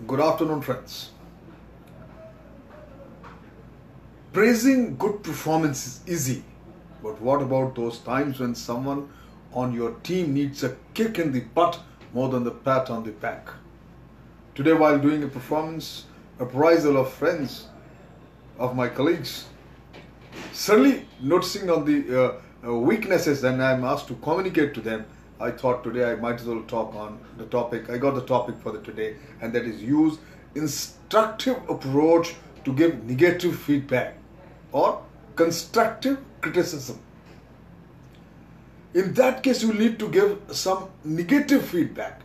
Good afternoon, friends. Praising good performance is easy, but what about those times when someone on your team needs a kick in the butt more than the pat on the back? Today, while doing a performance appraisal of friends, of my colleagues, suddenly noticing on the weaknesses and I'm asked to communicate to them, I thought today I might as well talk on the topic. I got the topic for the today, and that is use instructive approach to give negative feedback or constructive criticism. In that case, you need to give some negative feedback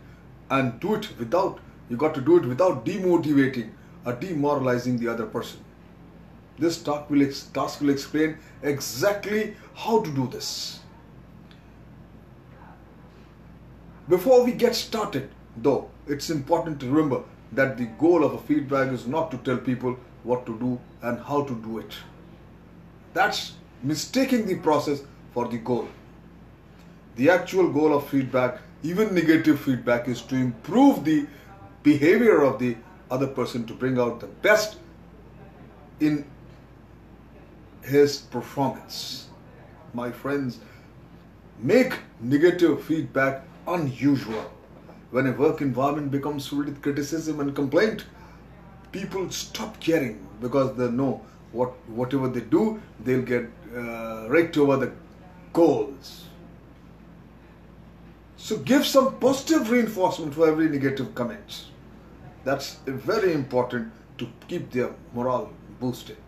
and do it without, you got to do it without demotivating or demoralizing the other person. This task will explain exactly how to do this. Before we get started, though, it's important to remember that the goal of a feedback is not to tell people what to do and how to do it. That's mistaking the process for the goal. The actual goal of feedback, even negative feedback, is to improve the behavior of the other person, to bring out the best in his performance. My friends, make negative feedback unusual. When a work environment becomes filled with criticism and complaint, people stop caring because they know whatever they do, they'll get raked over the goals. So give some positive reinforcement for every negative comment. That's very important to keep their morale boosted.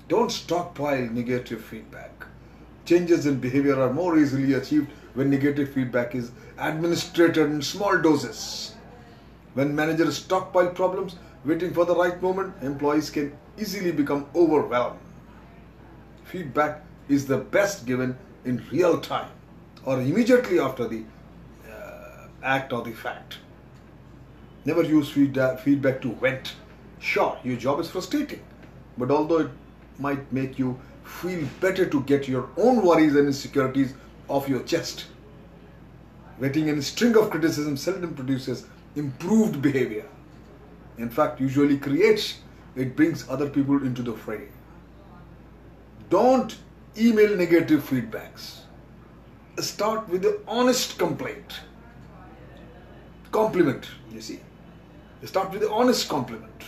Don't stockpile negative feedback. Changes in behavior are more easily achieved when negative feedback is administered in small doses. When managers stockpile problems, waiting for the right moment, employees can easily become overwhelmed. Feedback is the best given in real time or immediately after the act or the fact. Never use feedback to vent. Sure, your job is frustrating, but although it might make you feel better to get your own worries and insecurities off your chest, venting a string of criticism seldom produces improved behavior. In fact, usually it brings other people into the fray. Don't email negative feedbacks. Start with the honest complaint. Compliment, you see. Start with the honest compliment.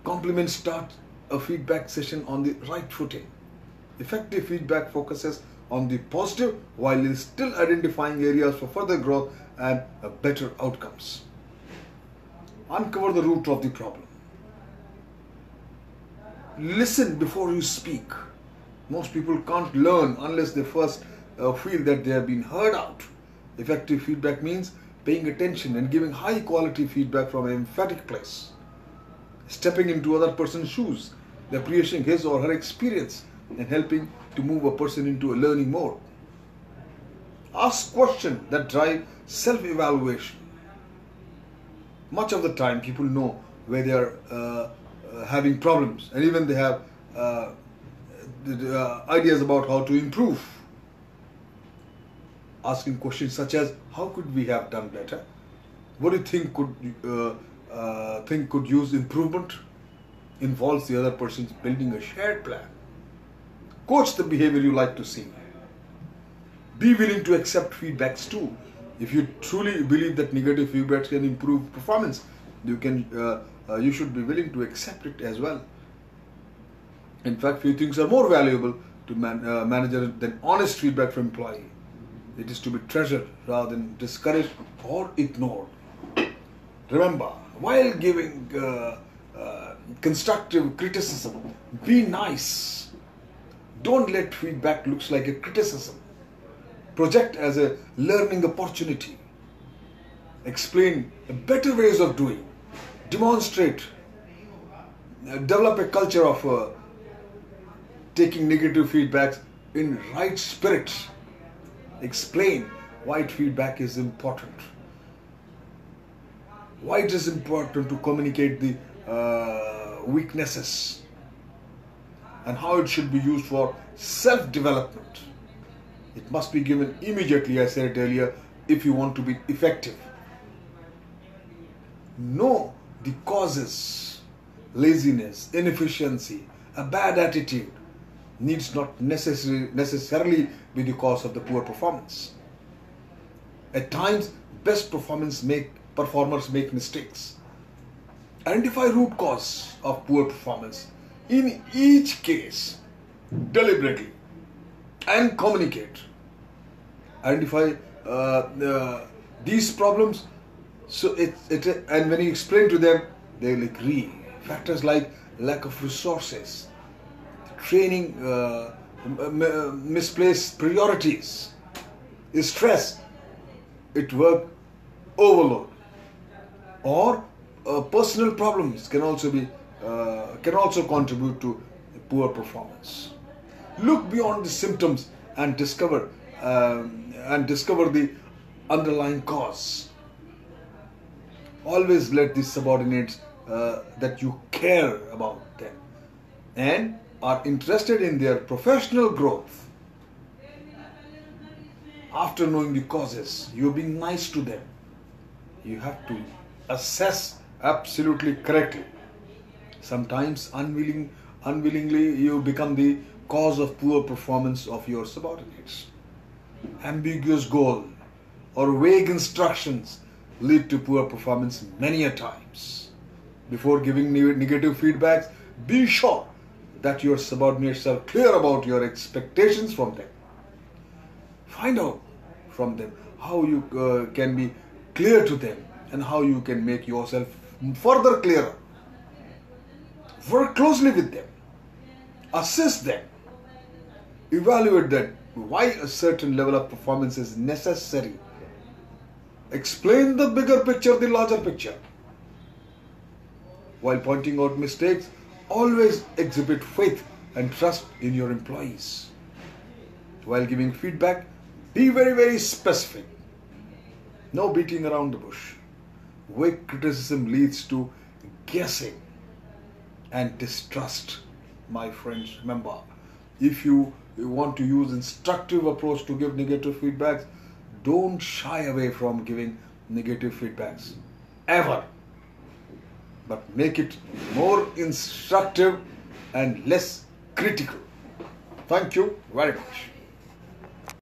Compliment start a feedback session on the right footing. Effective feedback focuses on the positive while still identifying areas for further growth and better outcomes. Uncover the root of the problem. Listen before you speak. Most people can't learn unless they first feel that they have been heard out. Effective feedback means paying attention and giving high quality feedback from an emphatic place. Stepping into other person's shoes, appreciating his or her experience and helping to move a person into a learning mode. Ask questions that drive self-evaluation. Much of the time people know where they are having problems, and even they have ideas about how to improve. Asking questions such as, how could we have done better? What do you think could use improvement? Involves the other person's building a shared plan. Coach the behavior you like to see. Be willing to accept feedbacks too. If you truly believe that negative feedbacks can improve performance, you should be willing to accept it as well. In fact, few things are more valuable to manager than honest feedback from employee. It is to be treasured rather than discouraged or ignored. Remember, while giving constructive criticism, be nice. Don't let feedback look like a criticism. Project as a learning opportunity. Explain better ways of doing. Demonstrate. Develop a culture of taking negative feedbacks in right spirit. Explain why feedback is important. Why it is important to communicate the weaknesses and how it should be used for self-development. It must be given immediately, I said it earlier, if you want to be effective. know the causes. Laziness, inefficiency, a bad attitude needs not necessarily be the cause of the poor performance. At times, best performers make mistakes. Identify root cause of poor performance in each case deliberately and communicate. Identify these problems, and when you explain to them, they will agree. Factors like lack of resources, training, misplaced priorities, stress, work overload, or personal problems can also contribute to poor performance. Look beyond the symptoms and discover the underlying cause. Always let the subordinates that you care about them and are interested in their professional growth. After knowing the causes, you're being nice to them. You have to assess absolutely correctly. Sometimes unwillingly you become the cause of poor performance of your subordinates. Ambiguous goal or vague instructions lead to poor performance many a times. Before giving negative feedbacks, be sure that your subordinates are clear about your expectations from them. Find out from them how you can be clear to them and how you can make yourself further clearer. Work closely with them. Assist them. Evaluate that why a certain level of performance is necessary. Explain the bigger picture, the larger picture. While pointing out mistakes, always exhibit faith and trust in your employees. While giving feedback, be very, very specific. No beating around the bush. Vague criticism leads to guessing and distrust. My friends, remember, if you want to use instructive approach to give negative feedbacks, don't shy away from giving negative feedbacks ever, but make it more instructive and less critical. Thank you very much.